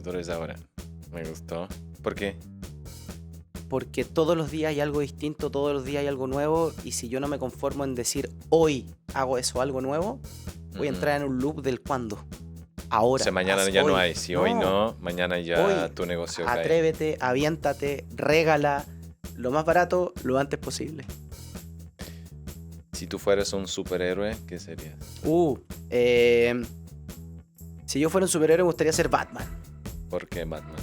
futuro es ahora. Me gustó. ¿Por qué? Porque todos los días hay algo distinto, todos los días hay algo nuevo, y si yo no me conformo en decir hoy hago eso, algo nuevo, voy a entrar en un loop del cuándo. O Ahora, sea, mañana haz ya no hoy. hay. Si hoy no, mañana ya Hoy, tu negocio cae. atrévete, aviéntate, regala lo más barato lo antes posible. Si tú fueras un superhéroe, ¿qué serías? Si yo fuera un superhéroe me gustaría ser Batman. ¿Por qué Batman?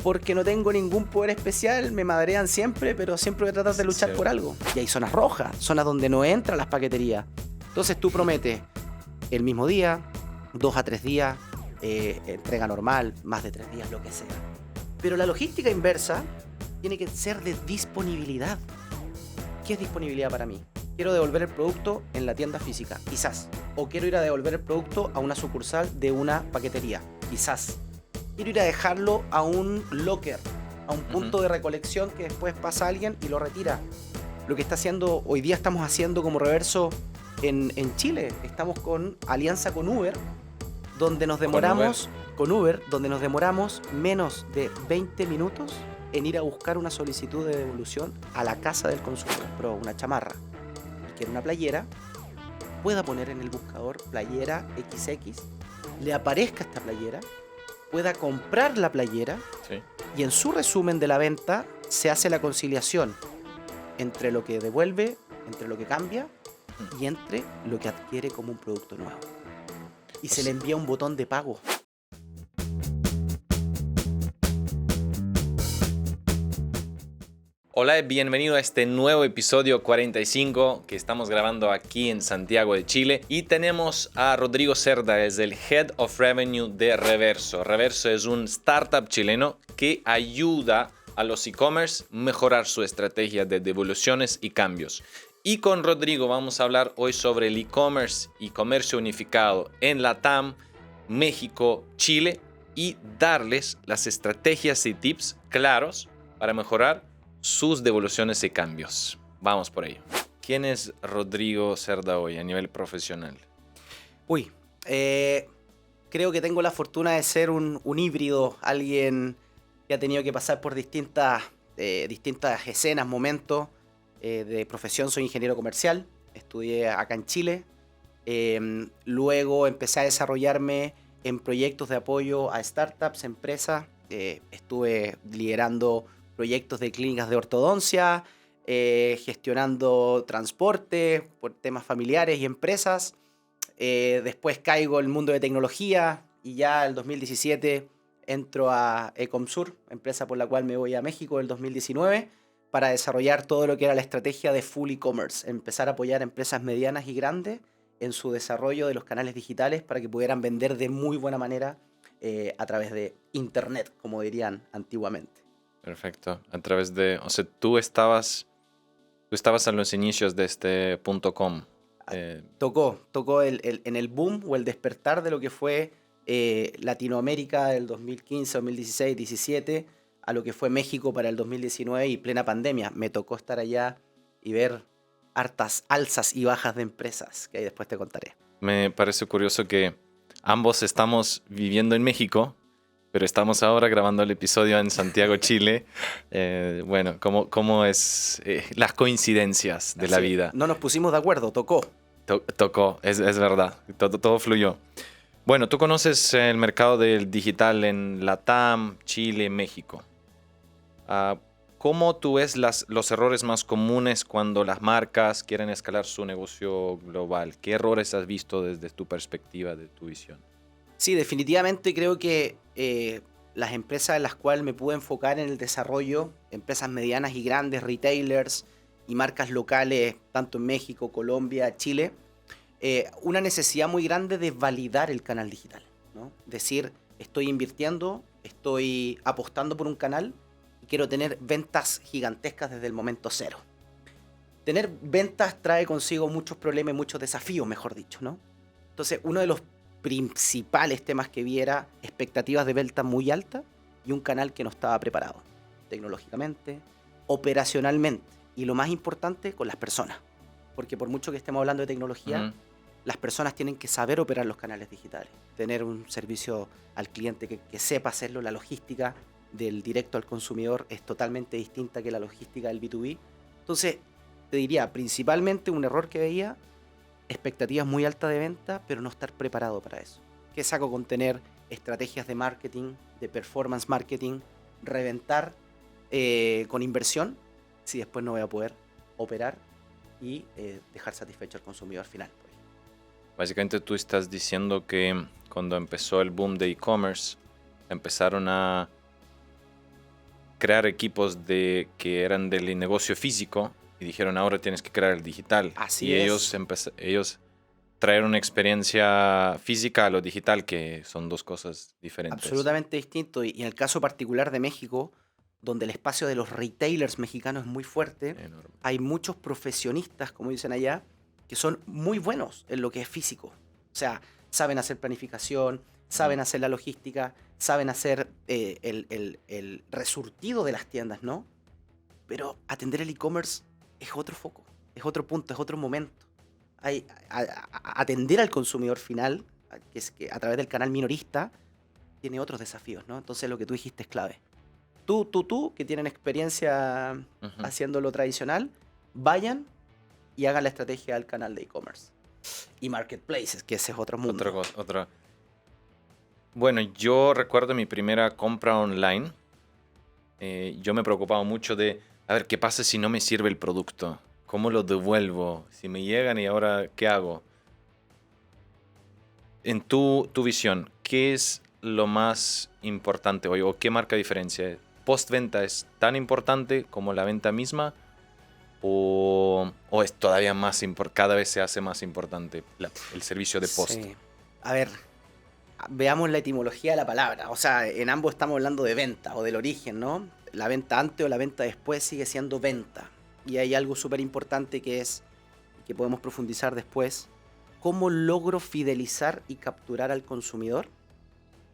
Porque no tengo ningún poder especial, me madrean siempre, pero siempre voy a tratar de luchar Sí. por algo. Y hay zonas rojas, zonas donde no entran las paqueterías. Entonces tú prometes el mismo día, 2 a 3 días, entrega normal, más de 3 días, lo que sea. Pero la logística inversa tiene que ser de disponibilidad. ¿Qué es disponibilidad para mí? Quiero devolver el producto en la tienda física, quizás. O quiero ir a devolver el producto a una sucursal de una paquetería, quizás. Quiero ir a dejarlo a un locker, a un punto de recolección que después pasa alguien y lo retira. Lo que está haciendo, hoy día estamos haciendo como Reverso en Chile. Estamos con alianza con Uber, donde nos demoramos, donde nos demoramos menos de 20 minutos en ir a buscar una solicitud de devolución a la casa del consumidor. Pero una chamarra, y quiere una playera, pueda poner en el buscador playera XX, le aparezca esta playera, pueda comprar la playera, Sí. y en su resumen de la venta se hace la conciliación entre lo que devuelve, entre lo que cambia y entre lo que adquiere como un producto nuevo. Y se le envía un botón de pago. Hola, bienvenido a este nuevo episodio 45 que estamos grabando aquí en Santiago de Chile. Y tenemos a Rodrigo Cerda, es el Head of Revenue de Reverso. Reverso es un startup chileno que ayuda a los e-commerce a mejorar su estrategia de devoluciones y cambios. Y con Rodrigo vamos a hablar hoy sobre el e-commerce y comercio unificado en LATAM, México, Chile y darles las estrategias y tips claros para mejorar sus devoluciones y cambios. Vamos por ello. ¿Quién es Rodrigo Cerda hoy a nivel profesional? Creo que tengo la fortuna de ser un híbrido, alguien que ha tenido que pasar por distintas escenas, momentos. De profesión soy ingeniero comercial, estudié acá en Chile. Luego empecé a desarrollarme en proyectos de apoyo a startups, empresas. Estuve liderando proyectos de clínicas de ortodoncia, gestionando transporte por temas familiares y empresas. Después caigo en el mundo de tecnología y ya el 2017 entro a Ecomsur, empresa por la cual me voy a México el 2019 para desarrollar todo lo que era la estrategia de full e-commerce, empezar a apoyar a empresas medianas y grandes en su desarrollo de los canales digitales para que pudieran vender de muy buena manera a través de internet, como dirían antiguamente. Perfecto. A través de... O sea, tú estabas en los inicios de este .com. Tocó en el boom o el despertar de lo que fue Latinoamérica del 2015, 2016, 2017, a lo que fue México para el 2019 y plena pandemia. Me tocó estar allá y ver hartas alzas y bajas de empresas, que ahí después te contaré. Me parece curioso que ambos estamos viviendo en México, pero estamos ahora grabando el episodio en Santiago, Chile. Bueno, ¿cómo es las coincidencias de la vida? No nos pusimos de acuerdo, tocó. Tocó, es verdad, todo fluyó. Bueno, tú conoces el mercado del digital en LATAM, Chile, México. ¿Cómo tú ves los errores más comunes cuando las marcas quieren escalar su negocio global? ¿Qué errores has visto desde tu perspectiva, de tu visión? Sí, definitivamente creo que las empresas en las cuales me pude enfocar en el desarrollo, empresas medianas y grandes, retailers y marcas locales, tanto en México, Colombia, Chile, una necesidad muy grande de validar el canal digital, ¿no? Decir, estoy invirtiendo, estoy apostando por un canal y quiero tener ventas gigantescas desde el momento cero. Tener ventas trae consigo muchos problemas y muchos desafíos, mejor dicho, ¿no? Entonces, uno de los principales temas que vi era expectativas de venta muy altas y un canal que no estaba preparado tecnológicamente, operacionalmente y lo más importante, con las personas. Porque por mucho que estemos hablando de tecnología, las personas tienen que saber operar los canales digitales, tener un servicio al cliente que sepa hacerlo. La logística del directo al consumidor es totalmente distinta que la logística del B2B. Entonces, te diría, principalmente un error que veía, expectativas muy altas de venta, pero no estar preparado para eso. ¿Qué saco con tener estrategias de marketing, de performance marketing, reventar con inversión, si después no voy a poder operar y dejar satisfecho al consumidor final? Básicamente tú estás diciendo que cuando empezó el boom de e-commerce, empezaron a crear equipos que eran del negocio físico y dijeron ahora tienes que crear el digital. Así y es. ellos traer una experiencia física a lo digital, que son dos cosas diferentes. Absolutamente distinto. Y en el caso particular de México, donde el espacio de los retailers mexicanos es muy fuerte, Enorme. hay muchos profesionistas, como dicen allá, que son muy buenos en lo que es físico. O sea, saben hacer planificación, saben hacer la logística, saben hacer el resurtido de las tiendas, ¿no? Pero atender el e-commerce es otro foco, es otro punto, es otro momento. Atender al consumidor final, que a través del canal minorista, tiene otros desafíos, ¿no? Entonces lo que tú dijiste es clave. Tú, que tienen experiencia haciendo lo tradicional, vayan y hagan la estrategia del canal de e-commerce. Y marketplaces, que ese es otro mundo. Otra. Bueno, yo recuerdo mi primera compra online. Yo me preocupaba mucho de, a ver, ¿qué pasa si no me sirve el producto? ¿Cómo lo devuelvo? Si me llegan y ahora, ¿qué hago? En tu visión, ¿qué es lo más importante hoy? ¿O qué marca diferencia? ¿Postventa es tan importante como la venta misma? ¿O es todavía más importante? Cada vez se hace más importante el servicio de post. Sí. A ver, veamos la etimología de la palabra. O sea, en ambos estamos hablando de venta o del origen, ¿no? La venta antes o la venta después sigue siendo venta. Y hay algo súper importante que podemos profundizar después. ¿Cómo logro fidelizar y capturar al consumidor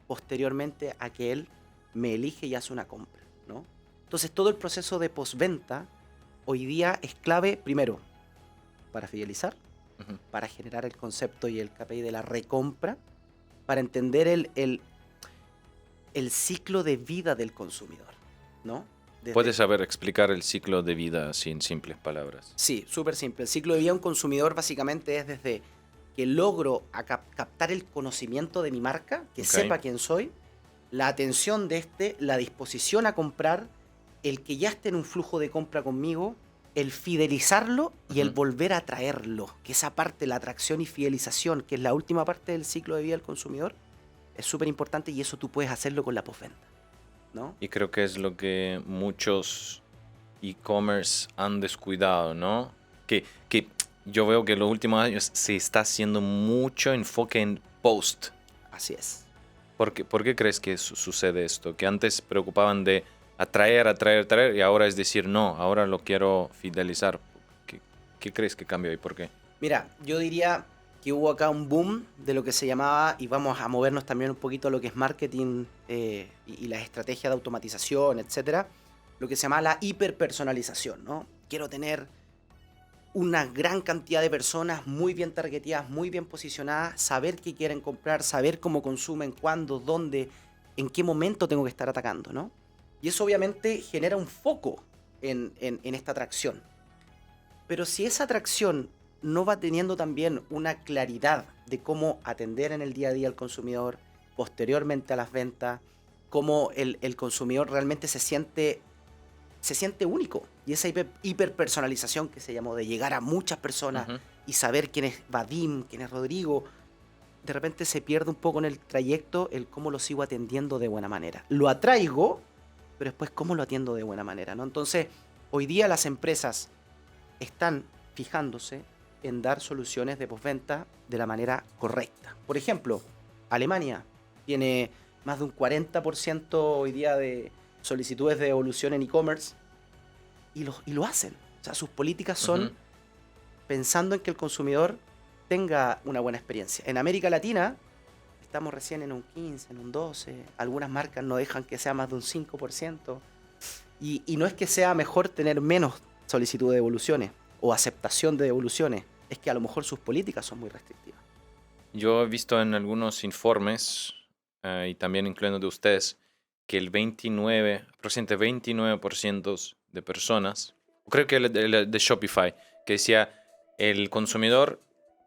posteriormente a que él me elige y hace una compra, ¿no? Entonces, todo el proceso de postventa hoy día es clave, primero, para fidelizar, para generar el concepto y el KPI de la recompra, para entender el ciclo de vida del consumidor, ¿no? ¿Puedes saber explicar el ciclo de vida sin simples palabras? Sí, súper simple. El ciclo de vida de un consumidor básicamente es desde que logro captar el conocimiento de mi marca, que sepa quién soy, la atención de la disposición a comprar, el que ya esté en un flujo de compra conmigo, el fidelizarlo y el volver a traerlo. Que esa parte, la atracción y fidelización, que es la última parte del ciclo de vida del consumidor, es súper importante y eso tú puedes hacerlo con la postventa, ¿no? Y creo que es lo que muchos e-commerce han descuidado, ¿no? Que yo veo que en los últimos años se está haciendo mucho enfoque en post. Así es. ¿Por qué crees que sucede esto? Que antes preocupaban de atraer y ahora es decir, no, ahora lo quiero fidelizar. ¿Qué crees que cambió y por qué? Mira, yo diría que hubo acá un boom de lo que se llamaba, y vamos a movernos también un poquito a lo que es marketing y la estrategia de automatización, etcétera, lo que se llama la hiperpersonalización, ¿no? Quiero tener una gran cantidad de personas muy bien targeteadas, muy bien posicionadas, saber qué quieren comprar, saber cómo consumen, cuándo, dónde, en qué momento tengo que estar atacando, ¿no? Y eso obviamente genera un foco en esta atracción. Pero si esa atracción no va teniendo también una claridad de cómo atender en el día a día al consumidor, posteriormente a las ventas, cómo el consumidor realmente se siente único. Y esa hiperpersonalización que se llamó de llegar a muchas personas y saber quién es Vadim, quién es Rodrigo, de repente se pierde un poco en el trayecto el cómo lo sigo atendiendo de buena manera. Lo atraigo, pero después cómo lo atiendo de buena manera, ¿no? Entonces, hoy día las empresas están fijándose en dar soluciones de postventa de la manera correcta. Por ejemplo, Alemania tiene más de un 40% hoy día de solicitudes de devolución en e-commerce y lo hacen. O sea, sus políticas son pensando en que el consumidor tenga una buena experiencia. En América Latina estamos recién en un 15, en un 12. Algunas marcas no dejan que sea más de un 5%. Y no es que sea mejor tener menos solicitud de devoluciones o aceptación de devoluciones. Es que a lo mejor sus políticas son muy restrictivas. Yo he visto en algunos informes, y también incluyendo de ustedes, que aproximadamente 29% de personas, creo que de Shopify, que decía el consumidor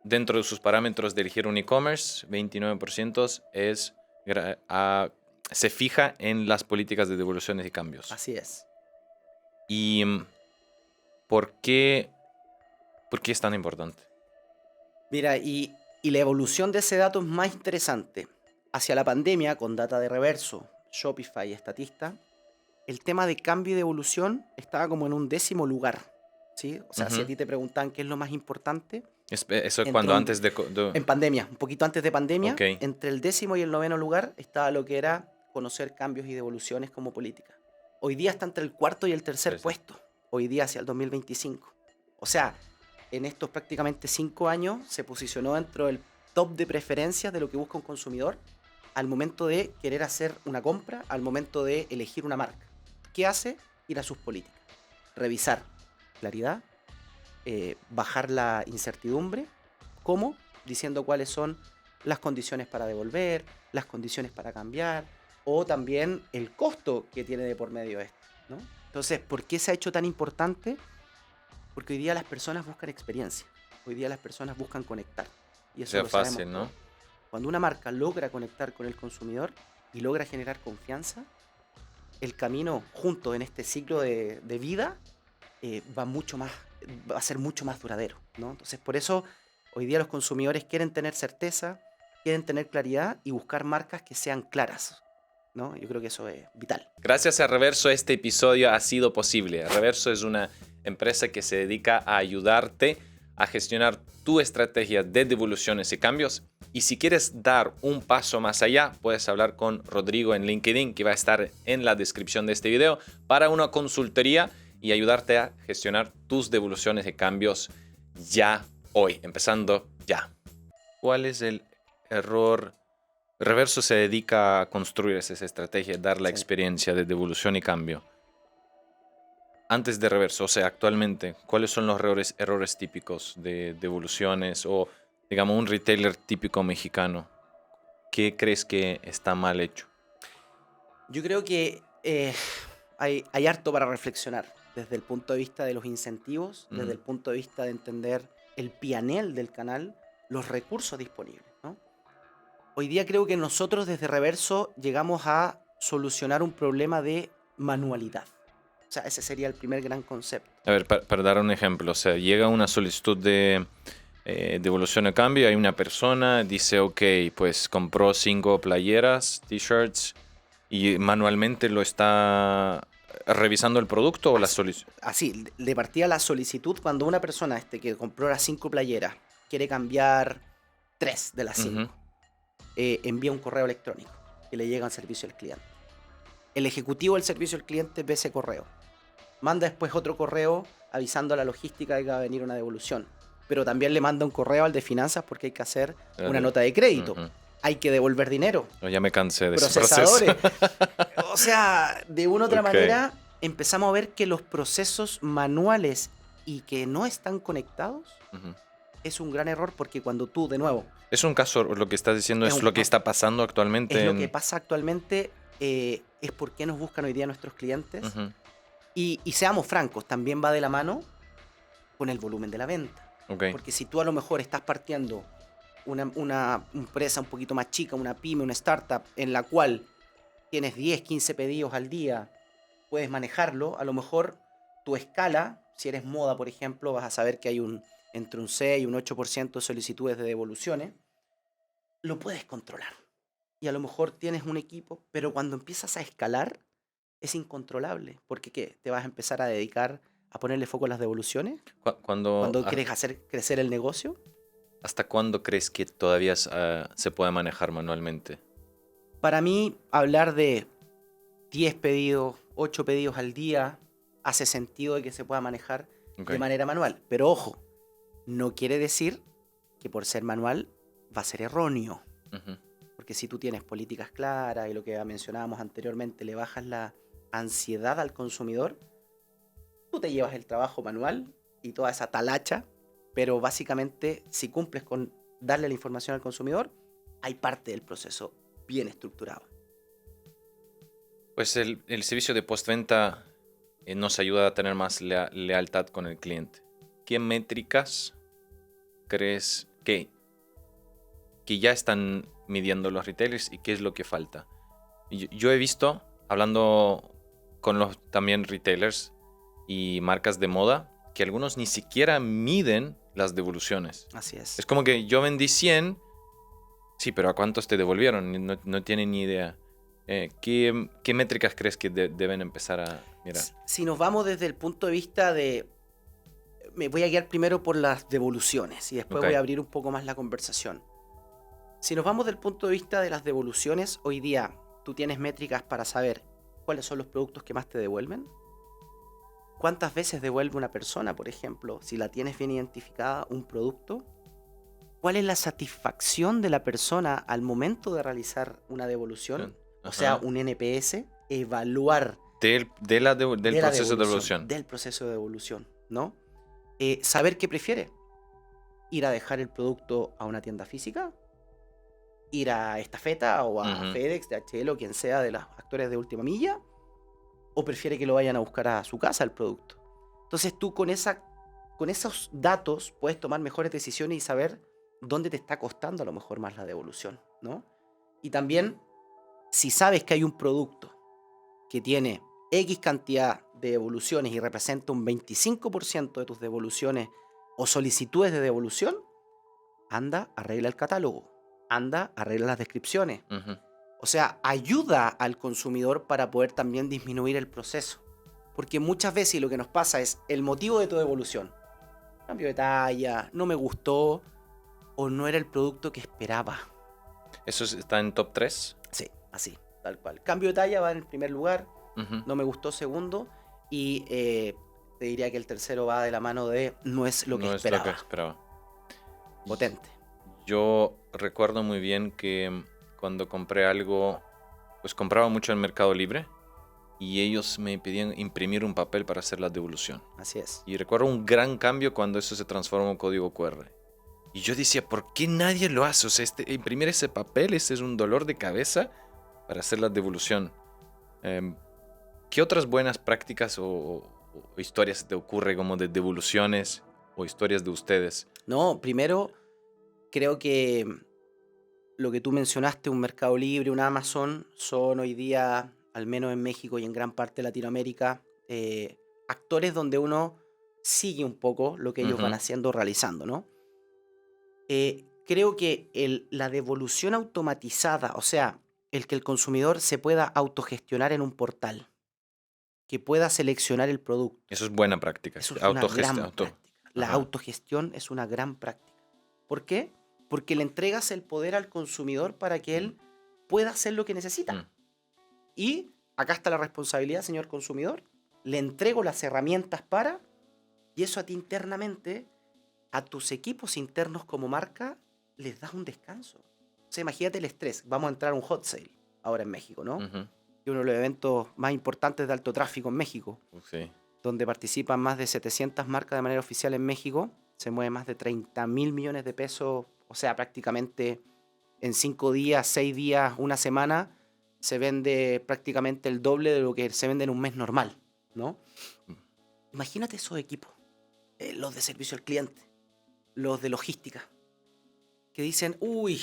dentro de sus parámetros de elegir un e-commerce, 29% se fija en las políticas de devoluciones y cambios. Así es. ¿Y por qué es tan importante? Mira, y la evolución de ese dato es más interesante. Hacia la pandemia, con data de Reverso, Shopify y Statista, el tema de cambio y devolución estaba como en un 10º lugar, ¿sí? O sea, si a Ujú. ti te preguntan qué es lo más importante, Eso es entró cuando antes de... en pandemia, un poquito antes de pandemia, Ok, entre el 10º y el 9º lugar estaba lo que era conocer cambios y devoluciones como política. Hoy día está entre el 4º y el 3º interesante. puesto, hoy día hacia el 2025. O sea, en estos prácticamente 5 años se posicionó dentro del top de preferencias de lo que busca un consumidor al momento de querer hacer una compra, al momento de elegir una marca. ¿Qué hace? Ir a sus políticas, revisar claridad, bajar la incertidumbre. ¿Cómo? Diciendo cuáles son las condiciones para devolver, las condiciones para cambiar, o también el costo que tiene de por medio esto, ¿no? Entonces, ¿por qué se ha hecho tan importante? Porque hoy día las personas buscan experiencia, hoy día las personas buscan conectar, y eso Sea lo sabemos fácil, todos. ¿no? Cuando una marca logra conectar con el consumidor y logra generar confianza, el camino junto en este ciclo de vida va a ser mucho más duradero, ¿no? Entonces, por eso hoy día los consumidores quieren tener certeza, quieren tener claridad y buscar marcas que sean claras, ¿no? Yo creo que eso es vital. Gracias a Reverso este episodio ha sido posible. Reverso es una empresa que se dedica a ayudarte a gestionar tu estrategia de devoluciones y cambios. Y si quieres dar un paso más allá, puedes hablar con Rodrigo en LinkedIn, que va a estar en la descripción de este video, para una consultoría y ayudarte a gestionar tus devoluciones y cambios ya hoy, empezando ya. ¿Cuál es el error? Reverso se dedica a construir esa estrategia, dar la Sí. experiencia de devolución y cambio. Antes de Reverso, o sea, actualmente, ¿cuáles son los errores típicos de devoluciones o, digamos, un retailer típico mexicano? ¿Qué crees que está mal hecho? Yo creo que hay harto para reflexionar desde el punto de vista de los incentivos, desde el punto de vista de entender el P&L del canal, los recursos disponibles, ¿no? Hoy día creo que nosotros desde Reverso llegamos a solucionar un problema de manualidad. O sea, ese sería el primer gran concepto. A ver, para dar un ejemplo, o sea, llega una solicitud de devolución a cambio, hay una persona, dice, ok, pues compró 5 playeras, t-shirts, y manualmente lo está revisando el producto o la solicitud. Así, de partida la solicitud cuando una persona que compró las 5 playeras quiere cambiar 3 de las 5, envía un correo electrónico que le llega al servicio al cliente. El ejecutivo del servicio al cliente ve ese correo. Manda después otro correo avisando a la logística de que va a venir una devolución. Pero también le manda un correo al de finanzas porque hay que hacer una nota de crédito. Hay que devolver dinero. Ya me cansé de ese Procesadores. proceso. O sea, de una u otra Ok. manera empezamos a ver que los procesos manuales y que no están conectados es un gran error porque cuando tú, de nuevo, Es un caso, lo que estás diciendo Es es un lo que caso. está pasando actualmente. es lo que pasa actualmente, es por qué nos buscan hoy día nuestros clientes. Ujú, Y seamos francos, también va de la mano con el volumen de la venta. ok. Porque si tú a lo mejor estás partiendo una empresa un poquito más chica, una pyme, una startup, en la cual tienes 10, 15 pedidos al día, puedes manejarlo, a lo mejor tu escala, si eres moda, por ejemplo, vas a saber que hay entre un 6 y un 8% de solicitudes de devoluciones, lo puedes controlar. Y a lo mejor tienes un equipo, pero cuando empiezas a escalar, es incontrolable. Porque ¿qué? ¿Te vas a empezar a dedicar a ponerle foco a las devoluciones? Cuando quieres hacer crecer el negocio. ¿Hasta cuándo crees que todavía se puede manejar manualmente? Para mí, hablar de 10 pedidos, 8 pedidos al día, hace sentido de que se pueda manejar Ok. de manera manual. Pero ojo, no quiere decir que por ser manual va a ser erróneo. Ujú. Porque si tú tienes políticas claras y lo que mencionábamos anteriormente, le bajas la ansiedad al consumidor, tú te llevas el trabajo manual y toda esa talacha, pero básicamente si cumples con darle la información al consumidor, hay parte del proceso bien estructurado. Pues el servicio de postventa nos ayuda a tener más lealtad con el cliente. ¿Qué métricas crees que ya están midiendo los retailers y qué es lo que falta? Yo he visto, hablando con los también retailers y marcas de moda, que algunos ni siquiera miden las devoluciones. Así es. Es como que yo vendí 100, sí, pero ¿a cuántos te devolvieron? No tienen ni idea. ¿Qué métricas crees que deben empezar a mirar? Si nos vamos desde el punto de vista de... Me voy a guiar primero por las devoluciones y después voy a abrir un poco más la conversación. Si nos vamos del punto de vista de las devoluciones, hoy día tú tienes métricas para saber cuáles son los productos que más te devuelven. ¿Cuántas veces devuelve una persona, por ejemplo, si la tienes bien identificada, un producto? ¿Cuál es la satisfacción de la persona al momento de realizar una devolución? Ajá. O sea, un NPS, evaluar del proceso de devolución. Del proceso de devolución, ¿no? Saber qué prefiere. Ir a dejar el producto a una tienda física, ir a Estafeta o a FedEx, DHL o quien sea de los actores de última milla, o prefiere que lo vayan a buscar a su casa el producto. Entonces tú con esos datos puedes tomar mejores decisiones y saber dónde te está costando a lo mejor más la devolución, ¿no? Y también, si sabes que hay un producto que tiene X cantidad de devoluciones y representa un 25% de tus devoluciones o solicitudes de devolución, anda, arregla el catálogo, anda, arregla las descripciones. O sea, ayuda al consumidor para poder también disminuir el proceso. Porque muchas veces lo que nos pasa es el motivo de tu devolución. Cambio de talla, no me gustó o no era el producto que esperaba. ¿Eso está en top 3? Sí, así, tal cual. Cambio de talla va en el primer lugar, no me gustó segundo y te diría que el tercero va de la mano de no es lo que esperaba. No es lo que esperaba. Potente. Yo recuerdo muy bien que cuando compré algo, pues compraba mucho en Mercado Libre y ellos me pedían imprimir un papel para hacer la devolución. Así es. Y recuerdo un gran cambio cuando eso se transformó en código QR. Y yo decía, ¿por qué nadie lo hace? O sea, imprimir ese papel, ese es un dolor de cabeza para hacer la devolución. ¿Qué otras buenas prácticas o historias te ocurre como de devoluciones o historias de ustedes? No, primero, creo que lo que tú mencionaste, un Mercado Libre, un Amazon, son hoy día, al menos en México y en gran parte de Latinoamérica, actores donde uno sigue un poco lo que ellos van haciendo, realizando, ¿no? Creo que la devolución automatizada, o sea, el que el consumidor se pueda autogestionar en un portal, que pueda seleccionar el producto. Eso es buena práctica. Eso es una gran práctica. La Ajá. autogestión es una gran práctica. ¿Por qué? Porque le entregas el poder al consumidor para que él pueda hacer lo que necesita. Y acá está la responsabilidad, señor consumidor. Le entrego las herramientas para, y eso a ti internamente, a tus equipos internos como marca, les das un descanso. O sea, imagínate el estrés. Vamos a entrar a un hot sale ahora en México, ¿no? Que uno de los eventos más importantes de alto tráfico en México. Sí. Donde participan más de 700 marcas de manera oficial en México. Se mueve más de 30.000 millones de pesos. O sea, prácticamente en 5 días, 6 días, una semana, se vende prácticamente el doble de lo que se vende en un mes normal, ¿no? Imagínate esos equipos. Los de servicio al cliente, los de logística, que dicen, uy,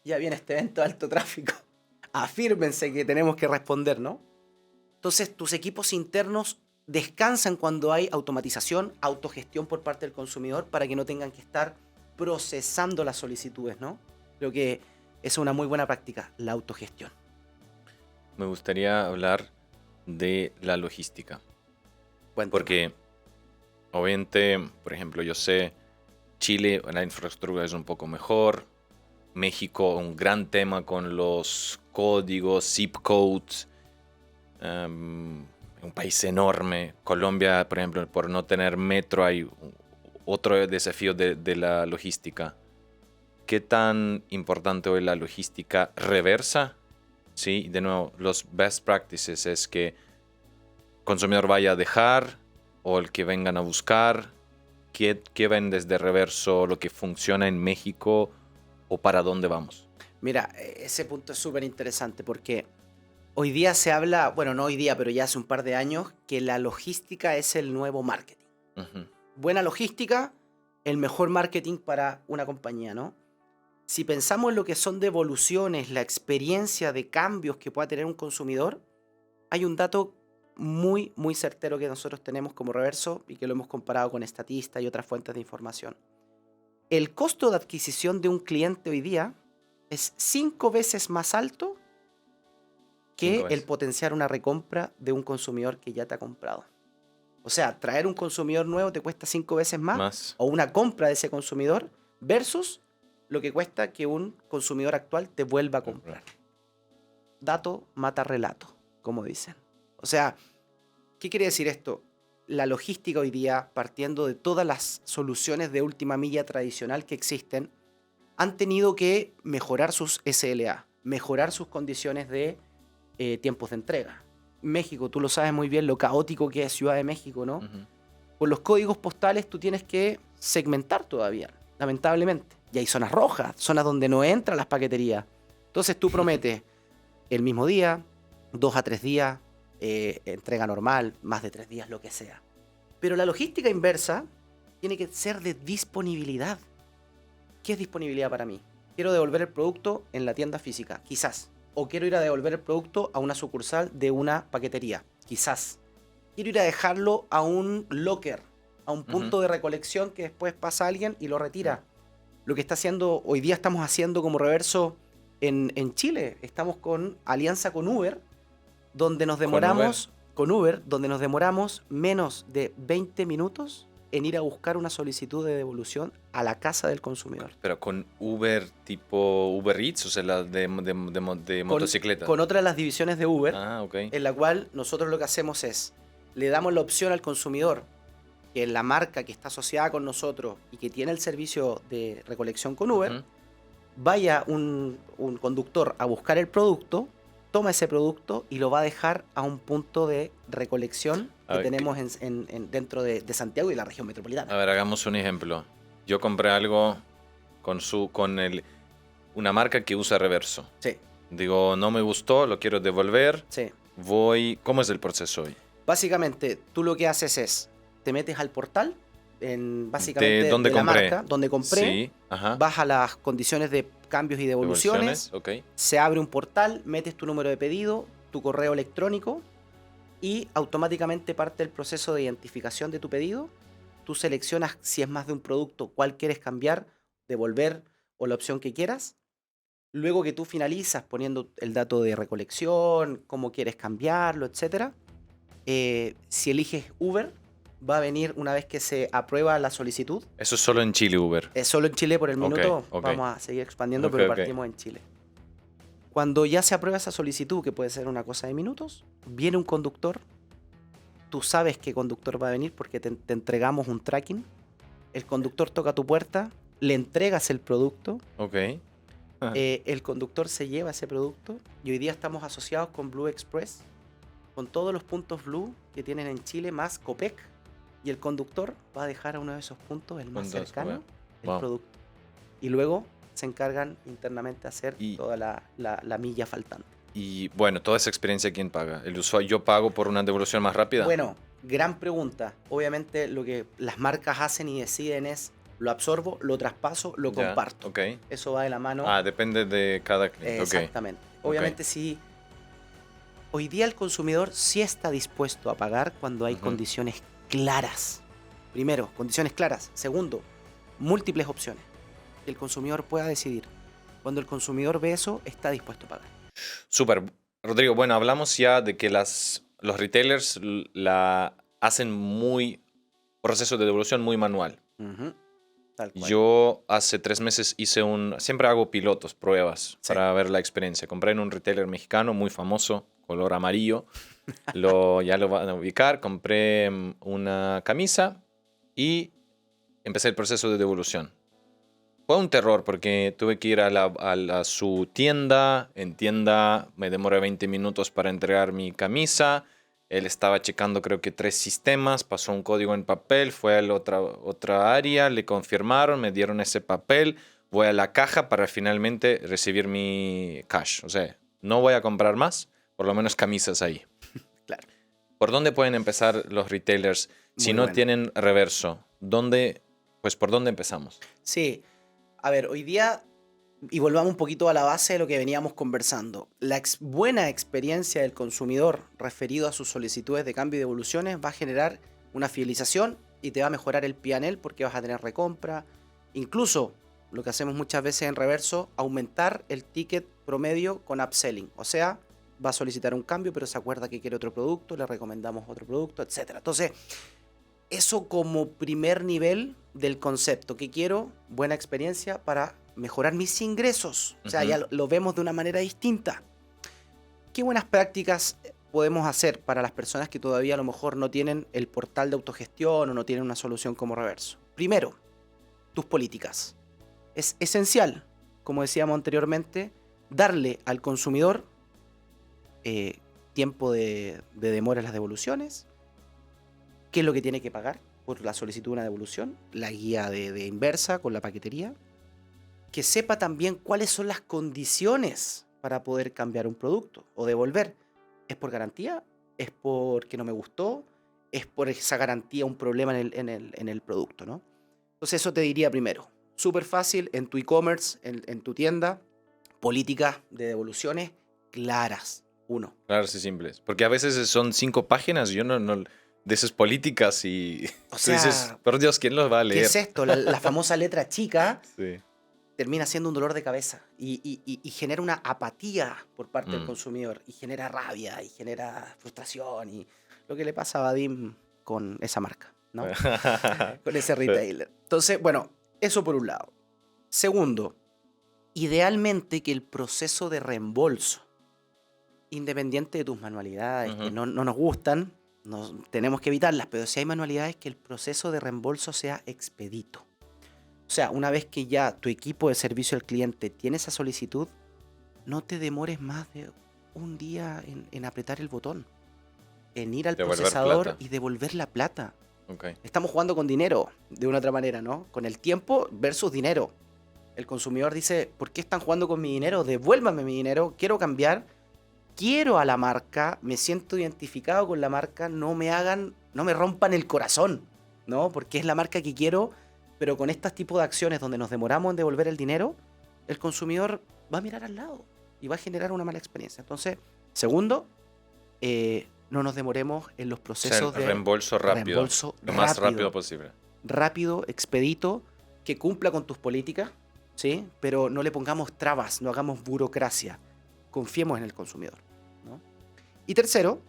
ya viene este evento de alto tráfico. Afírmense que tenemos que responder, ¿no? Entonces, tus equipos internos descansan cuando hay automatización, autogestión por parte del consumidor para que no tengan que estar procesando las solicitudes, ¿no? Creo que es una muy buena práctica, la autogestión. Me gustaría hablar de la logística. Cuéntame. Porque, obviamente, por ejemplo, yo sé, Chile, la infraestructura es un poco mejor. México, un gran tema con los códigos, zip codes. Un país enorme. Colombia, por ejemplo, por no tener metro, hay otro desafío de la logística. ¿Qué tan importante hoy la logística reversa? Sí, de nuevo, los best practices es que el consumidor vaya a dejar o el que vengan a buscar. ¿Qué ven desde reverso lo que funciona en México o para dónde vamos? Mira, ese punto es súper interesante porque hoy día se habla, bueno, no hoy día, pero ya hace un par de años, que la logística es el nuevo marketing. Ujú. Buena logística, el mejor marketing para una compañía, ¿no? Si pensamos en lo que son devoluciones, la experiencia de cambios que pueda tener un consumidor, hay un dato muy, muy certero que nosotros tenemos como Reverso y que lo hemos comparado con Statista y otras fuentes de información. El costo de adquisición de un cliente hoy día es 5 veces más alto que 5 el veces. potenciar una recompra de un consumidor que ya te ha comprado. O sea, traer un consumidor nuevo te cuesta 5 veces más, Más. o una compra de ese consumidor versus lo que cuesta que un consumidor actual te vuelva a comprar. Dato mata relato, como dicen. O sea, ¿qué quiere decir esto? La logística hoy día, partiendo de todas las soluciones de última milla tradicional que existen, han tenido que mejorar sus SLA, mejorar sus condiciones de tiempos de entrega. México, tú lo sabes muy bien lo caótico que es Ciudad de México, ¿no? Ujú. Por los códigos postales tú tienes que segmentar todavía, lamentablemente. Y hay zonas rojas, zonas donde no entran las paqueterías. Entonces tú prometes el mismo día, 2 a 3 días, entrega normal, más de 3 días, lo que sea. Pero la logística inversa tiene que ser de disponibilidad. ¿Qué es disponibilidad para mí? Quiero devolver el producto en la tienda física, quizás. O quiero ir a devolver el producto a una sucursal de una paquetería, quizás. Quiero ir a dejarlo a un locker, a un punto de recolección que después pasa alguien y lo retira. Lo que está haciendo, hoy día estamos haciendo como Reverso en Chile. Estamos con alianza con Uber, donde nos demoramos, donde nos demoramos menos de 20 minutos en ir a buscar una solicitud de devolución a la casa del consumidor. Pero con Uber tipo Uber Eats, o sea, la de motocicleta. Con otras de las divisiones de Uber, Ah, ok. en la cual nosotros lo que hacemos es, le damos la opción al consumidor, que es la marca que está asociada con nosotros y que tiene el servicio de recolección con Uber, Ujú. vaya un conductor a buscar el producto, toma ese producto y lo va a dejar a un punto de recolección A que ver, tenemos dentro de Santiago y la región A metropolitana. ver, hagamos un ejemplo. Yo compré algo una marca que usa Reverso. Sí, Digo, no me gustó, lo quiero devolver. sí. ¿Cómo es el proceso hoy? Básicamente, tú lo que haces es, te metes al portal, básicamente ¿Dónde de la compré? marca, donde compré, Sí, ajá. vas a las condiciones de cambios y devoluciones, Ok. se abre un portal, metes tu número de pedido, tu correo electrónico y automáticamente parte el proceso de identificación de tu pedido. Tú seleccionas si es más de un producto, cuál quieres cambiar, devolver o la opción que quieras. Luego que tú finalizas poniendo el dato de recolección, cómo quieres cambiarlo, etc. Si eliges Uber, va a venir una vez que se aprueba la solicitud. Eso es solo en Chile, Uber. Solo en Chile por el minuto, ok. vamos a seguir expandiendo, Ok, pero ok. partimos en Chile. Cuando ya se aprueba esa solicitud, que puede ser una cosa de minutos, viene un conductor. Tú sabes qué conductor va a venir porque te entregamos un tracking. El conductor toca tu puerta, le entregas el producto, Ok. el conductor se lleva ese producto y hoy día estamos asociados con Blue Express, con todos los puntos Blue que tienen en Chile, más Copec, y el conductor va a dejar a uno de esos puntos, el más Puntos, cercano, ok. el Wow. producto. Y luego se encargan internamente de hacer Y- toda la milla faltante. Y bueno, toda esa experiencia, ¿quién paga? ¿El usuario? ¿Yo pago por una devolución más rápida? Bueno, gran pregunta. Obviamente lo que las marcas hacen y deciden es, lo absorbo, lo traspaso, lo Ya, comparto. Ok. Eso va de la mano. Depende de cada cliente. Ok. Exactamente. Obviamente sí. Hoy día el consumidor sí está dispuesto a pagar cuando hay Ujú. condiciones claras. Primero, condiciones claras. Segundo, múltiples opciones. Que el consumidor pueda decidir. Cuando el consumidor ve eso, está dispuesto a pagar. Súper. Rodrigo, bueno, hablamos ya de que los retailers hacen proceso de devolución muy manual. Ujú. Tal cual. Yo hace 3 meses siempre hago pilotos, pruebas, Sí. para ver la experiencia. Compré en un retailer mexicano muy famoso, color amarillo. Ya lo van a ubicar. Compré una camisa y empecé el proceso de devolución. Fue un terror porque tuve que ir a su tienda. En tienda me demoré 20 minutos para entregar mi camisa. Él estaba checando creo que 3 sistemas, pasó un código en papel, fue a la otra área, le confirmaron, me dieron ese papel, voy a la caja para finalmente recibir mi cash. O sea, no voy a comprar más, por lo menos camisas ahí. Claro. ¿Por dónde pueden empezar los retailers si Muy no bueno. tienen reverso? ¿Por dónde empezamos? Sí. A ver, hoy día, y volvamos un poquito a la base de lo que veníamos conversando. La buena experiencia del consumidor referido a sus solicitudes de cambio y devoluciones va a generar una fidelización y te va a mejorar el P&L porque vas a tener recompra. Incluso, lo que hacemos muchas veces en reverso, aumentar el ticket promedio con upselling. O sea, va a solicitar un cambio, pero se acuerda que quiere otro producto, le recomendamos otro producto, etc. Entonces, eso como primer nivel del concepto. ¿Qué quiero? Buena experiencia para mejorar mis ingresos. O sea, ya lo vemos de una manera distinta. ¿Qué buenas prácticas podemos hacer para las personas que todavía a lo mejor no tienen el portal de autogestión o no tienen una solución como reverso? Primero, tus políticas. Es esencial, como decíamos anteriormente, darle al consumidor tiempo de demora en las devoluciones, qué es lo que tiene que pagar por la solicitud de una devolución, la guía de inversa con la paquetería, que sepa también cuáles son las condiciones para poder cambiar un producto o devolver. ¿Es por garantía? ¿Es porque no me gustó? ¿Es por esa garantía un problema en el producto, ¿no? Entonces eso te diría primero. Súper fácil en tu e-commerce, en tu tienda, políticas de devoluciones claras. Uno. Claras y simples. Porque a veces son 5 páginas y yo no de esas políticas y O tú dices, sea, por Dios, ¿quién los va a ¿qué leer? es esto? La famosa letra chica Sí. termina siendo un dolor de cabeza y genera una apatía por parte del Mm. consumidor y genera rabia y genera frustración y lo que le pasa a Vadim con esa marca, ¿no? Con ese retailer. Entonces, bueno, eso por un lado. Segundo, idealmente que el proceso de reembolso, independiente de tus manualidades, que no nos gustan, tenemos que evitarlas, pero si hay manualidades, que el proceso de reembolso sea expedito. O sea, una vez que ya tu equipo de servicio al cliente tiene esa solicitud, no te demores más de un día en apretar el botón, en ir al Devolver procesador plata. y devolver la plata. Okay. Estamos jugando con dinero, de una otra manera, ¿no? Con el tiempo versus dinero. El consumidor dice, ¿por qué están jugando con mi dinero? Devuélvame mi dinero, quiero cambiar, quiero a la marca, me siento identificado con la marca, no me rompan el corazón, ¿no? Porque es la marca que quiero, pero con estos tipos de acciones donde nos demoramos en devolver el dinero, el consumidor va a mirar al lado y va a generar una mala experiencia. Entonces, segundo, no nos demoremos en los procesos de reembolso rápido. Lo más rápido posible. Rápido, expedito, que cumpla con tus políticas, ¿sí? Pero no le pongamos trabas, no hagamos burocracia. Confiemos en el consumidor, ¿no? Y tercero,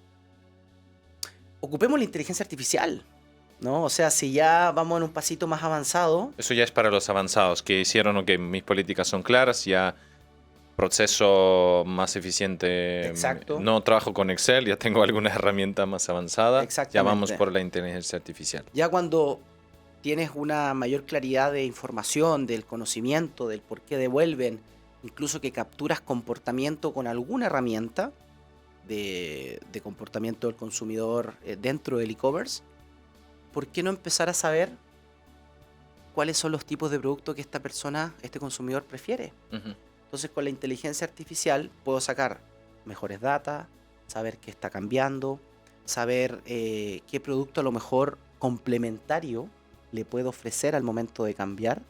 ocupemos la inteligencia artificial, ¿no? O sea, si ya vamos en un pasito más avanzado. Eso ya es para los avanzados, que hicieron, ok, mis políticas son claras, ya proceso más eficiente. Exacto. No trabajo con Excel, ya tengo alguna herramienta más avanzada. Exactamente. Ya vamos por la inteligencia artificial. Ya cuando tienes una mayor claridad de información, del conocimiento, del por qué devuelven, incluso que capturas comportamiento con alguna herramienta de comportamiento del consumidor dentro del e-commerce, ¿por qué no empezar a saber cuáles son los tipos de productos que esta persona, este consumidor prefiere? Entonces, con la inteligencia artificial puedo sacar mejores datos, saber qué está cambiando, saber qué producto a lo mejor complementario le puedo ofrecer al momento de cambiar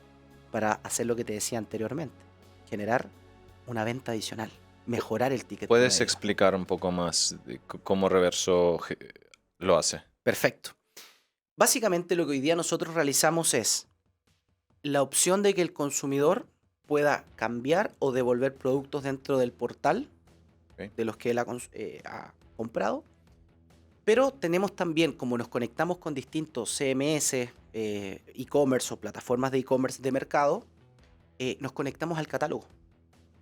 para hacer lo que te decía anteriormente, generar una venta adicional, mejorar el ticket. ¿Puedes explicar un poco más de cómo Reverso lo hace? Perfecto. Básicamente lo que hoy día nosotros realizamos es la opción de que el consumidor pueda cambiar o devolver productos dentro del portal de los que él ha comprado. Pero tenemos también, como nos conectamos con distintos CMS, e-commerce o plataformas de e-commerce de mercado, nos conectamos al catálogo.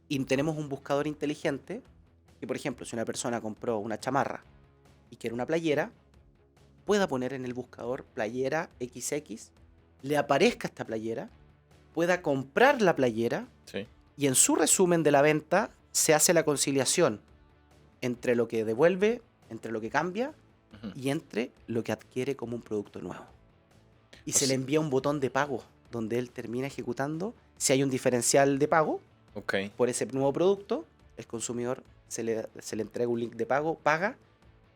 Y tenemos un buscador inteligente que, por ejemplo, si una persona compró una chamarra y quiere una playera, pueda poner en el buscador playera XX, le aparezca esta playera, pueda comprar la playera, sí, y en su resumen de la venta se hace la conciliación entre lo que devuelve, entre lo que cambia y entre lo que adquiere como un producto nuevo. Y se le envía un botón de pago. donde él termina ejecutando. Si hay un diferencial de pago Ok. por ese nuevo producto, el consumidor se le entrega un link de pago, paga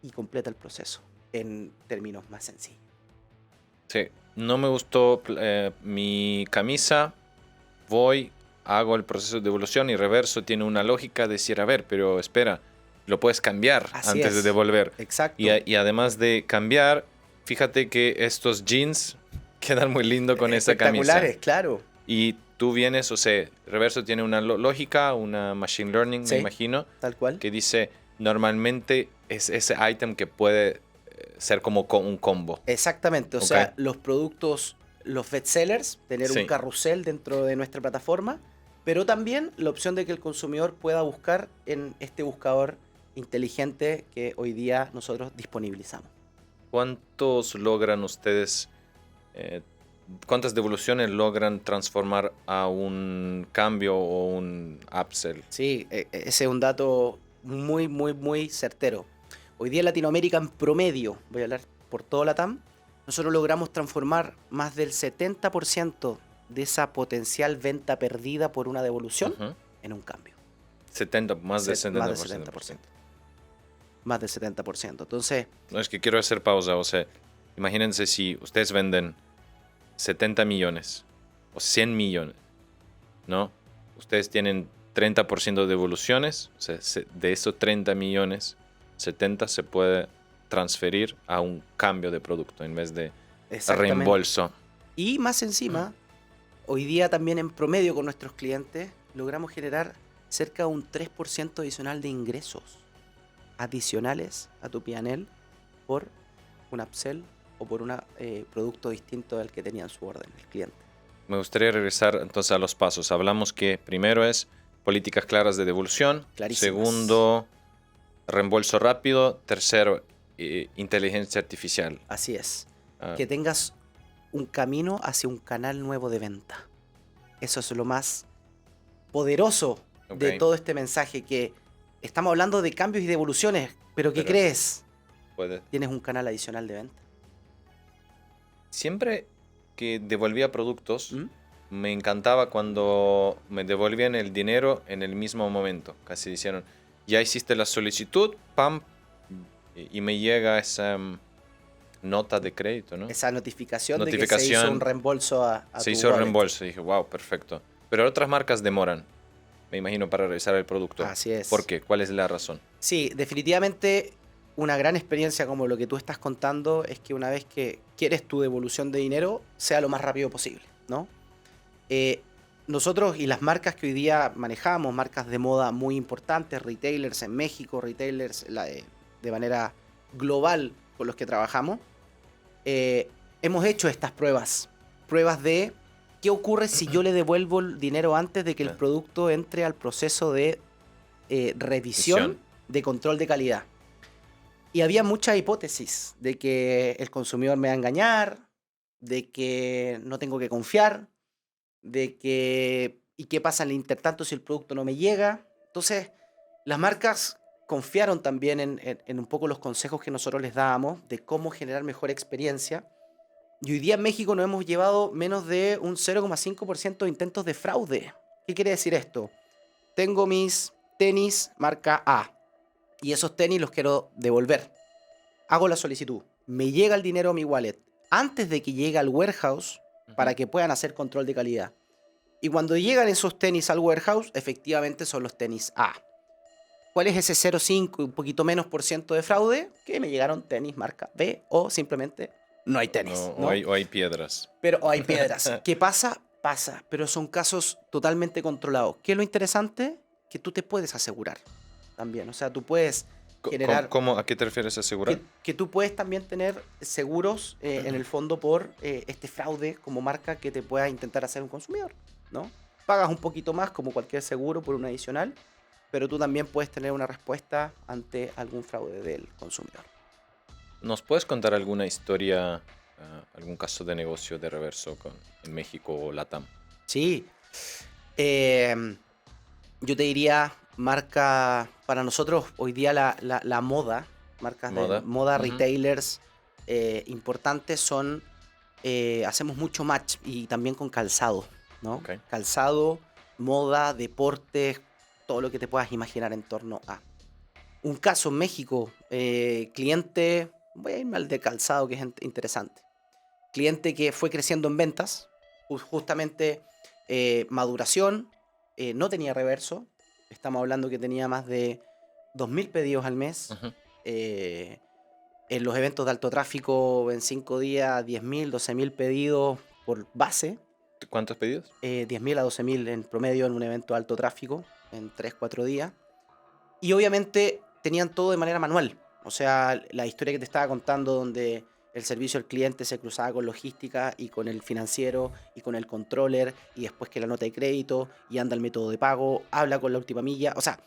y completa el proceso en términos más sencillos. Sí, no me gustó mi camisa, voy, hago el proceso de devolución y Reverso tiene una lógica de decir, a ver, pero espera, lo puedes cambiar Así antes de es. devolver. Exacto. Y además de cambiar, fíjate que estos jeans quedan muy lindo con esa camisa. Espectaculares, claro. Y tú vienes, o sea, Reverso tiene una lógica, una machine learning, Sí, me imagino, tal cual. que dice, normalmente es ese item que puede ser como un combo. Exactamente, o Ok. sea, los productos, los bestsellers, tener Sí. un carrusel dentro de nuestra plataforma, pero también la opción de que el consumidor pueda buscar en este buscador inteligente que hoy día nosotros disponibilizamos. ¿Cuántos logran ustedes, cuántas devoluciones logran transformar a un cambio o un upsell? Sí, ese es un dato muy, muy, muy certero. Hoy día en Latinoamérica, en promedio, voy a hablar por todo LATAM, nosotros logramos transformar más del 70% de esa potencial venta perdida por una devolución Ujú. en un cambio. 70, más del 70%. Más del 70%. Más del 70%. Entonces, No, es que quiero hacer pausa. O sea, imagínense si ustedes venden 70 millones o 100 millones, ¿no? Ustedes tienen 30% de devoluciones. O sea, de esos 30 millones, 70 se puede transferir a un cambio de producto en vez de exactamente. reembolso. Y más encima, hoy día también en promedio con nuestros clientes logramos generar cerca de un 3% adicional de ingresos adicionales a tu P&L por un upsell o por un producto distinto al que tenía en su orden el cliente. Me gustaría regresar entonces a los pasos. Hablamos que primero es políticas claras de devolución. Clarísimas. Segundo, reembolso rápido. Tercero, inteligencia artificial. Así es. Ah, Que tengas un camino hacia un canal nuevo de venta. Eso es lo más poderoso de ok. todo este mensaje, que estamos hablando de cambios y devoluciones, pero ¿qué Pero- crees? Puede. Tienes un canal adicional de venta. Siempre que devolvía productos, ¿Mm? me encantaba cuando me devolvían el dinero en el mismo momento. Casi dijeron, ya hiciste la solicitud, pam, y me llega esa nota de crédito, ¿no? Esa notificación de que se Notificación. hizo un reembolso a Se tu hizo el wallet. reembolso y dije, wow, perfecto. Pero otras marcas demoran, me imagino, para revisar el producto. Así es. ¿Por qué? ¿Cuál es la razón? Sí, definitivamente una gran experiencia como lo que tú estás contando es que una vez que quieres tu devolución de dinero, sea lo más rápido posible, ¿no? Nosotros y las marcas que hoy día manejamos, marcas de moda muy importantes, retailers en México, retailers de manera global con los que trabajamos, hemos hecho estas pruebas de qué ocurre si yo le devuelvo el dinero antes de que el Claro. producto entre al proceso de revisión Visión. de control de calidad. Y había muchas hipótesis de que el consumidor me va a engañar, de que no tengo que confiar, de que ¿y qué pasa en el intertanto si el producto no me llega? Entonces, las marcas confiaron también en un poco los consejos que nosotros les dábamos de cómo generar mejor experiencia. Y hoy día en México nos hemos llevado menos de un 0,5% de intentos de fraude. ¿Qué quiere decir esto? Tengo mis tenis marca A y esos tenis los quiero devolver. Hago la solicitud. Me llega el dinero a mi wallet antes de que llegue al warehouse para que puedan hacer control de calidad. Y cuando llegan esos tenis al warehouse, efectivamente son los tenis A. ¿Cuál es ese 0,5 y un poquito menos por ciento de fraude? Que me llegaron tenis marca B o simplemente no hay tenis. ¿no? O hay piedras. Pero o hay piedras. ¿Qué pasa? Pasa, pero son casos totalmente controlados. ¿Qué es lo interesante? Que tú te puedes asegurar también. O sea, tú puedes generar... ¿A qué te refieres a asegurar? Que tú puedes también tener seguros en el fondo por este fraude como marca que te pueda intentar hacer un consumidor, ¿no? Pagas un poquito más como cualquier seguro por un adicional, pero tú también puedes tener una respuesta ante algún fraude del consumidor. ¿Nos puedes contar alguna historia, algún caso de negocio de Reverso en México o LATAM? Sí. Yo te diría, marca, para nosotros hoy día la moda, marcas Moda. de moda, Ujú. retailers importantes son hacemos mucho match y también con calzado, ¿no? Ok. Calzado, moda, deportes, todo lo que te puedas imaginar en torno a. Un caso en México, cliente, voy a irme al de calzado que es interesante. Cliente que fue creciendo en ventas, justamente maduración, no tenía reverso, estamos hablando que tenía más de 2.000 pedidos al mes. Ujú. En los eventos de alto tráfico, en 5 días, 10.000, 12.000 pedidos por base. ¿Cuántos pedidos? 10.000 a 12.000 en promedio en un evento de alto tráfico, en 3-4 días. Y obviamente tenían todo de manera manual. O sea, la historia que te estaba contando donde el servicio al cliente se cruzaba con logística y con el financiero y con el controller y después que la nota de crédito y anda el método de pago, habla con la última milla. O sea,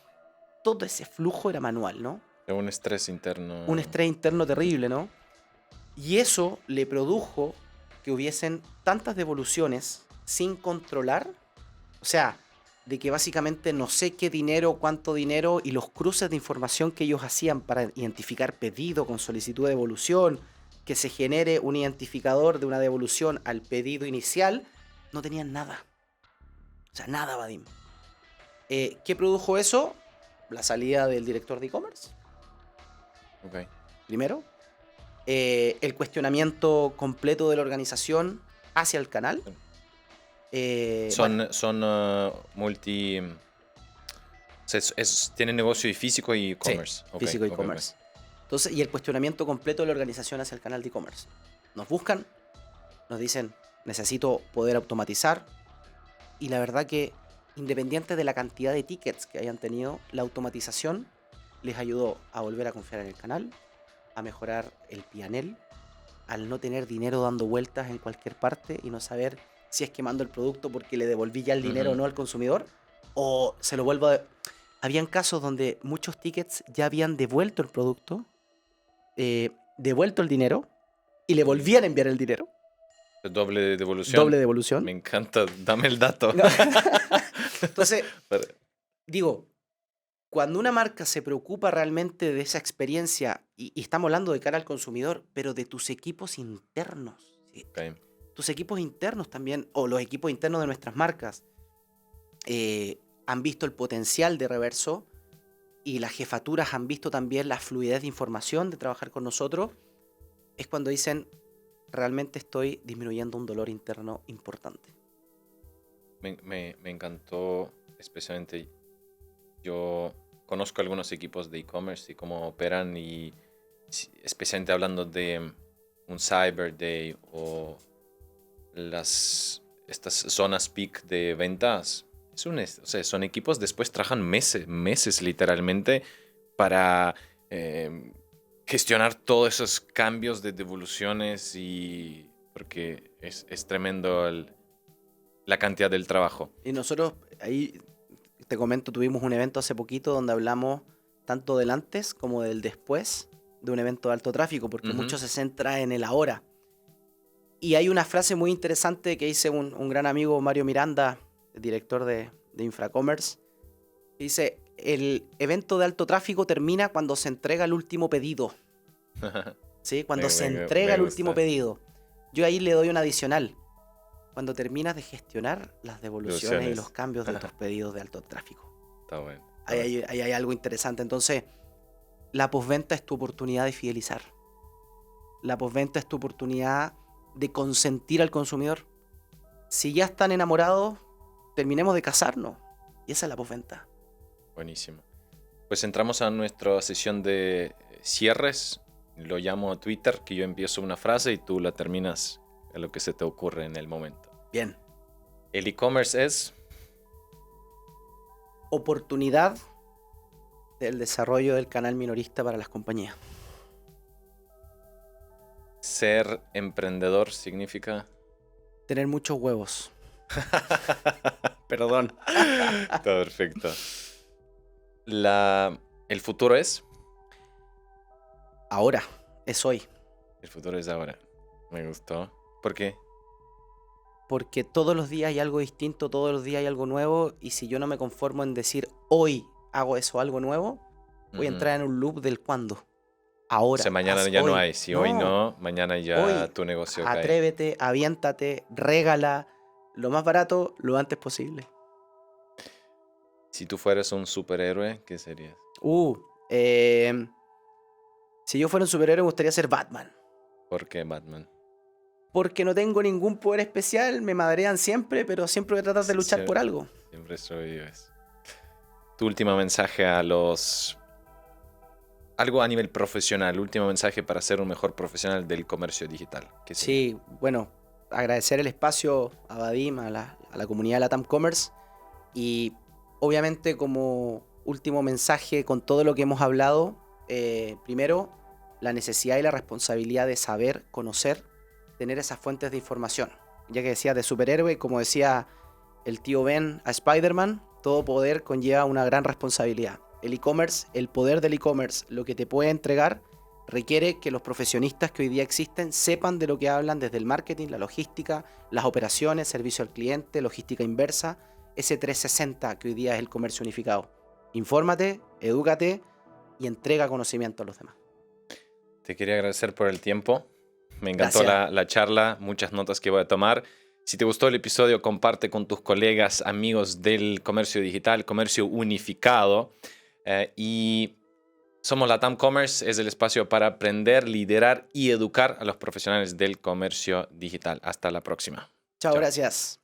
todo ese flujo era manual, ¿no? Un estrés interno. Un estrés interno terrible, ¿no? Y eso le produjo que hubiesen tantas devoluciones sin controlar. O sea, de que básicamente no sé qué dinero, cuánto dinero y los cruces de información que ellos hacían para identificar pedido con solicitud de devolución, que se genere un identificador de una devolución al pedido inicial, no tenían nada. O sea, nada, Vadim. ¿Qué produjo eso? La salida del director de e-commerce, Ok. primero. El cuestionamiento completo de la organización hacia el canal. Bueno, Son multi. O sea, tienen negocio y físico y e-commerce. sí, Ok, físico ok, e-commerce. Entonces, y el cuestionamiento completo de la organización hacia el canal de e-commerce. Nos buscan, nos dicen, necesito poder automatizar. Y la verdad que, independiente de la cantidad de tickets que hayan tenido, la automatización les ayudó a volver a confiar en el canal, a mejorar el P&L, al no tener dinero dando vueltas en cualquier parte y no saber si es quemando el producto porque le devolví ya el dinero o Ujú. no al consumidor, o se lo vuelvo a... Habían casos donde muchos tickets ya habían devuelto el producto, devuelto el dinero y le volvían a enviar el dinero. Doble devolución. Doble Me devolución. encanta. Dame el dato. No. Entonces, Pero- digo, cuando una marca se preocupa realmente de esa experiencia, y estamos hablando de cara al consumidor, pero de tus equipos internos, ¿sí? ok. Tus equipos internos también, o los equipos internos de nuestras marcas, han visto el potencial de Reverso y las jefaturas han visto también la fluidez de información de trabajar con nosotros, es cuando dicen, realmente estoy disminuyendo un dolor interno importante. Me encantó, especialmente yo conozco algunos equipos de e-commerce y cómo operan y especialmente hablando de un Cyber Day o estas zonas peak de ventas. O sea, son equipos, después trabajan meses literalmente para gestionar todos esos cambios de devoluciones y porque es tremendo la cantidad del trabajo. Y nosotros, ahí te comento, tuvimos un evento hace poquito donde hablamos tanto del antes como del después de un evento de alto tráfico, porque mucho se centra en el ahora. Y hay una frase muy interesante que dice un gran amigo, Mario Miranda, director de Infracommerce, que dice, el evento de alto tráfico termina cuando se entrega el último pedido. ¿Sí? Cuando se entrega el último pedido. Yo ahí le doy un adicional. Cuando terminas de gestionar las devoluciones y los cambios de tus pedidos de alto tráfico. Está bueno. Ahí hay algo interesante. Entonces, la postventa es tu oportunidad de fidelizar. La postventa es tu oportunidad de consentir al consumidor. Si ya están enamorados, terminemos de casarnos. Y esa es la postventa. Buenísimo. Pues entramos a nuestra sesión de cierres. Lo llamo a Twitter, que yo empiezo una frase y tú la terminas a lo que se te ocurre en el momento. Bien. El e-commerce es oportunidad del desarrollo del canal minorista para las compañías. Ser emprendedor significa tener muchos huevos. Perdón. Está perfecto. El futuro es ahora, es hoy. El futuro es ahora. Me gustó. ¿Por qué? Porque todos los días hay algo distinto, todos los días hay algo nuevo, y si yo no me conformo en decir hoy hago eso, algo nuevo, voy a entrar en un loop del cuándo. Ahora. O sea, mañana haz ya no hoy. hay. Si hoy no, mañana ya Hoy. tu negocio cae. Atrévete, aviéntate, regala lo más barato lo antes posible. Si tú fueras un superhéroe, ¿qué serías? Si yo fuera un superhéroe me gustaría ser Batman. ¿Por qué Batman? Porque no tengo ningún poder especial, me madrean siempre, pero siempre voy a tratar de luchar por algo. Siempre sobrevives. Tu último mensaje a los... Algo a nivel profesional, último mensaje para ser un mejor profesional del comercio digital. ¿Qué sería? Sí, bueno, agradecer el espacio a Vadim, a la comunidad de Latam Commerce y obviamente como último mensaje con todo lo que hemos hablado, primero, la necesidad y la responsabilidad de saber, conocer, tener esas fuentes de información. Ya que decía de superhéroe, como decía el tío Ben a Spider-Man, todo poder conlleva una gran responsabilidad. El e-commerce, el poder del e-commerce, lo que te puede entregar, requiere que los profesionistas que hoy día existen sepan de lo que hablan desde el marketing, la logística, las operaciones, servicio al cliente, logística inversa, ese 360 que hoy día es el comercio unificado. Infórmate, edúcate y entrega conocimiento a los demás. Te quería agradecer por el tiempo. Me encantó la charla, muchas notas que voy a tomar. Si te gustó el episodio, comparte con tus colegas, amigos del comercio digital, comercio unificado. Y somos Latam Commerce, es el espacio para aprender, liderar y educar a los profesionales del comercio digital. Hasta la próxima. Chao, gracias.